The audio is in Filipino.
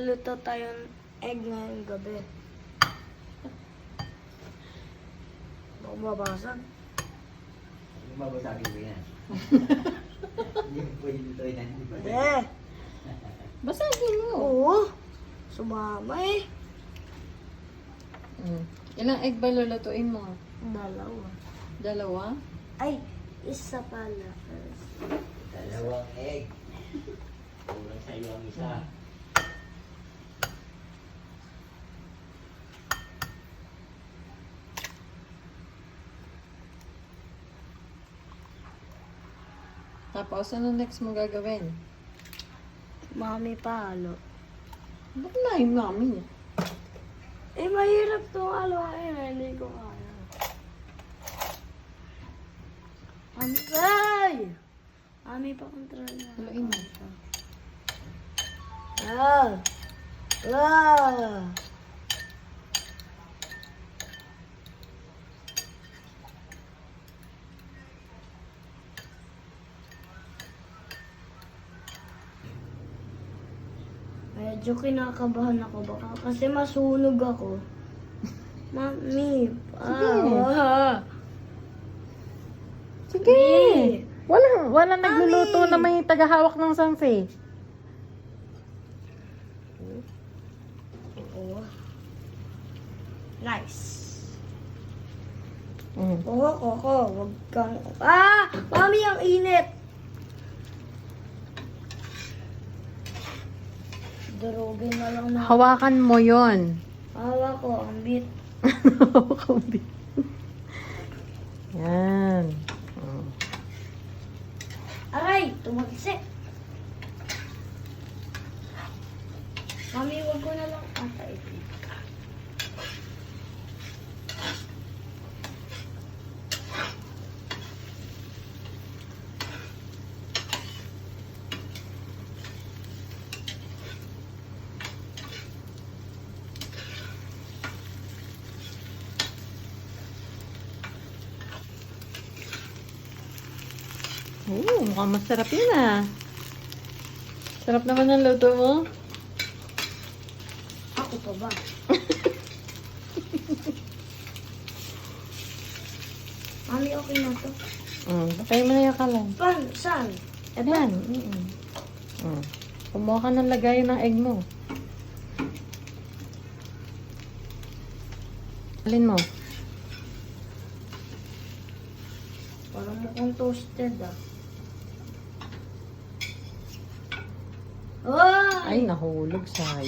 magluluto tayo ng egg ngayong gabi. Baka mabasag. Mabasagin mo yan. Hindi mo pwede ito yan. Eh, Basagin mo. oo. Sumama eh. Ilang egg ba lulutuin mo? Dalawa. Dalawa? Ay, isa pala. Dalawang egg. Kulang sa'yo ang isa. Tapos, ano next mo gagawin? Mami palo. Ba't na yung mami? Eh, mahirap itong haluin. Hindi ko kaya. Mami, ay! Mami pa control na. Haluin mo. Ah! Ah! Medyo kinakabahan ako baka kasi masunog ako. Mami, Sige. Sige. Wala nagluluto na may tagahawak ng sanse. Oo. Nice. Mm. Oo, wag kang... Ah! Mami, ang init! Durugin na lang na. Hawakan mo yon. Hawa ko, ang bit. Yan. Aray! Tumagsik! Mami, wag ko na lang ata ito. Mukhang masarap yun ah. Sarap naman ang luto mo. Ako pa ba? Mami, okay na to. Patay mo na yung kalan. Pan, saan? Ayan. Kumuha ka ng lagayan ng egg mo. Alin mo? Parang mukhang toasted ah. Oh! Ay, nahulog sa'yo.